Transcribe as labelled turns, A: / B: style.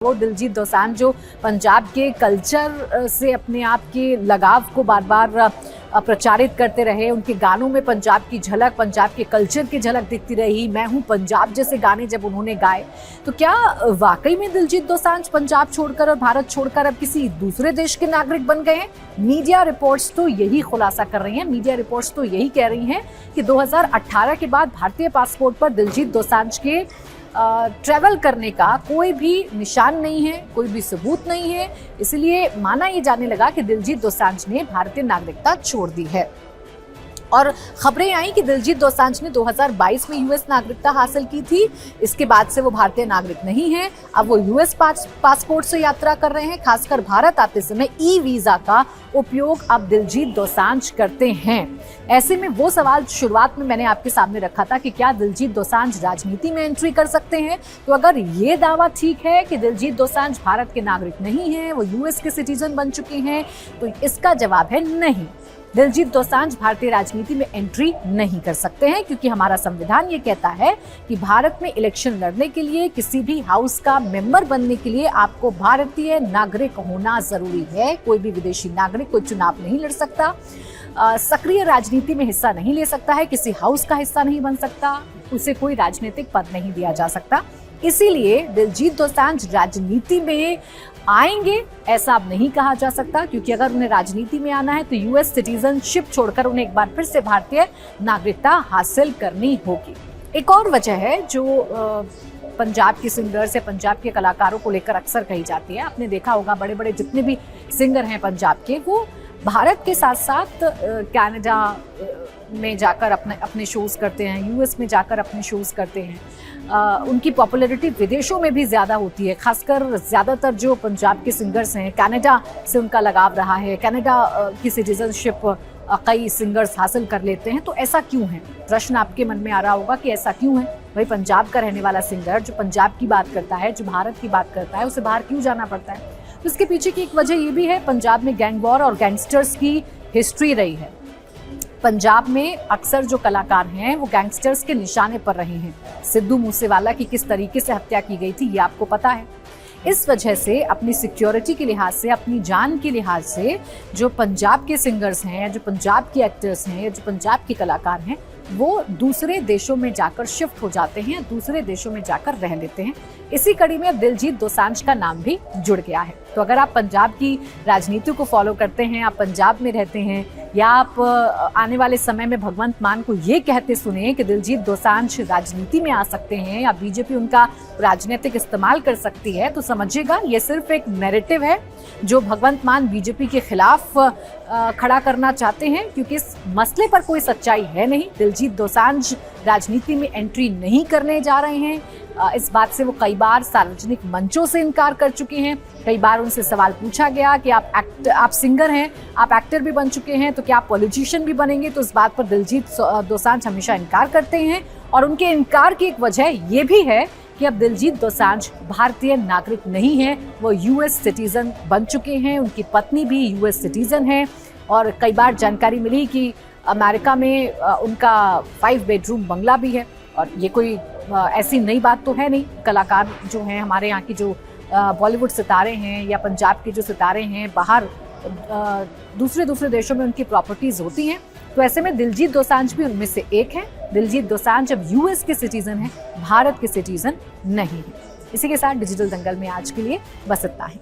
A: वो दिलजीत दोसांझ जो पंजाब के कल्चर से अपने आप के लगाव को बार बार प्रचारित करते रहे। उनके गानों में पंजाब की झलक, पंजाब के कल्चर की झलक दिखती रही। मैं हूं पंजाब जैसे गाने जब उन्होंने गाए, तो क्या वाकई में दिलजीत दोसांझ पंजाब छोड़कर और भारत छोड़कर अब किसी दूसरे देश के नागरिक बन गए हैं? मीडिया रिपोर्ट्स तो यही खुलासा कर रही हैं। मीडिया रिपोर्ट्स तो यही कह रही हैं कि 2018 के बाद भारतीय पासपोर्ट पर दिलजीत दोसांझ के ट्रैवल करने का कोई भी निशान नहीं है, कोई भी सबूत नहीं है। इसलिए माना ये जाने लगा कि दिलजीत दोसांझ ने भारतीय नागरिकता छोड़ दी है। और खबरें आई कि दिलजीत दोसांझ ने 2022 में यूएस नागरिकता हासिल की थी। इसके बाद से वो भारतीय नागरिक नहीं है। अब वो यूएस पासपोर्ट से यात्रा कर रहे हैं। खासकर भारत आते समय ई वीजा का उपयोग अब दिलजीत दोसांझ करते हैं। ऐसे में वो सवाल शुरुआत में मैंने आपके सामने रखा था कि क्या दिलजीत दोसांझ राजनीति में एंट्री कर सकते हैं? तो अगर ये दावा ठीक है कि दिलजीत दोसांझ भारत के नागरिक नहीं है, वो यूएस के सिटीजन बन चुके हैं, तो इसका जवाब है नहीं। दिलजीत दोसांझ भारतीय राजनीति में एंट्री नहीं कर सकते हैं, क्योंकि हमारा संविधान ये कहता है कि भारत में इलेक्शन लड़ने के लिए, किसी भी हाउस का मेंबर बनने के लिए आपको भारतीय नागरिक होना जरूरी है। कोई भी विदेशी नागरिक कोई चुनाव नहीं लड़ सकता, सक्रिय राजनीति में हिस्सा नहीं ले सकता है, किसी हाउस का हिस्सा नहीं बन सकता, उसे कोई राजनीतिक पद नहीं दिया जा सकता। इसीलिए दिलजीत दोसांझ राजनीति में आएंगे ऐसा अब नहीं कहा जा सकता, क्योंकि अगर उन्हें राजनीति में आना है तो यूएस सिटीजनशिप छोड़कर उन्हें एक बार फिर से भारतीय नागरिकता हासिल करनी होगी। एक और वजह है जो पंजाब के सिंगर्स या पंजाब के कलाकारों को लेकर अक्सर कही जाती है। आपने देखा होगा बड़े बड़े जितने भी सिंगर हैं पंजाब के, वो भारत के साथ साथ कनाडा में जाकर अपने शोज करते हैं, यूएस में जाकर अपने शोज करते हैं। उनकी पॉपुलैरिटी विदेशों में भी ज़्यादा होती है। खासकर ज़्यादातर जो पंजाब के सिंगर्स हैं, कनाडा से उनका लगाव रहा है। कनाडा की सिटीजनशिप कई सिंगर्स हासिल कर लेते हैं। तो ऐसा क्यों है? प्रश्न आपके मन में आ रहा होगा कि ऐसा क्यों है? भाई, पंजाब का रहने वाला सिंगर जो पंजाब की बात करता है, जो भारत की बात करता है, उसे बाहर क्यों जाना पड़ता है? तो इसके पीछे की एक वजह ये भी है, पंजाब में गैंग वॉर और गैंगस्टर्स की हिस्ट्री रही है। पंजाब में अक्सर जो कलाकार हैं वो गैंगस्टर्स के निशाने पर रहे हैं। सिद्धू मूसेवाला की किस तरीके से हत्या की गई थी ये आपको पता है। इस वजह से अपनी सिक्योरिटी के लिहाज से, अपनी जान के लिहाज से जो पंजाब के सिंगर्स हैं, जो पंजाब के एक्टर्स हैं, जो पंजाब के कलाकार हैं, वो दूसरे देशों में जाकर शिफ्ट हो जाते हैं, दूसरे देशों में जाकर रह लेते हैं। इसी कड़ी में अब दिलजीत दोसांझ का नाम भी जुड़ गया है। तो अगर आप पंजाब की राजनीति को फॉलो करते हैं, आप पंजाब में रहते हैं, या आप आने वाले समय में भगवंत मान को ये कहते सुने कि दिलजीत दोसांझ राजनीति में आ सकते हैं या बीजेपी उनका राजनीतिक इस्तेमाल कर सकती है, तो समझिएगा ये सिर्फ एक नैरेटिव है जो भगवंत मान बीजेपी के खिलाफ खड़ा करना चाहते हैं, क्योंकि इस मसले पर कोई सच्चाई है नहीं। दिलजीत दोसांझ राजनीति में एंट्री नहीं करने जा रहे हैं। इस बात से वो कई बार सार्वजनिक मंचों से इनकार कर चुके हैं। कई बार उनसे सवाल पूछा गया कि आप सिंगर हैं, आप एक्टर भी बन चुके हैं, तो क्या आप पॉलिटिशियन भी बनेंगे? तो इस बात पर दिलजीत दोसांझ हमेशा इनकार करते हैं। और उनके इनकार की एक वजह ये भी है कि अब दिलजीत दोसांझ भारतीय नागरिक नहीं है, वो यूएस सिटीजन बन चुके हैं। उनकी पत्नी भी यूएस सिटीजन है। और कई बार जानकारी मिली कि अमेरिका में उनका 5 बेडरूम बंगला भी है। और ये कोई ऐसी नई बात तो है नहीं। कलाकार जो हैं, हमारे यहाँ की जो बॉलीवुड सितारे हैं या पंजाब के जो सितारे हैं, बाहर दूसरे देशों में उनकी प्रॉपर्टीज होती हैं। तो ऐसे में दिलजीत दोसांझ भी उनमें से एक है। दिलजीत दोसांझ अब यूएस के सिटीजन हैं, भारत के सिटीजन नहीं है। इसी के साथ डिजिटल दंगल में आज के लिए बस इतना ही।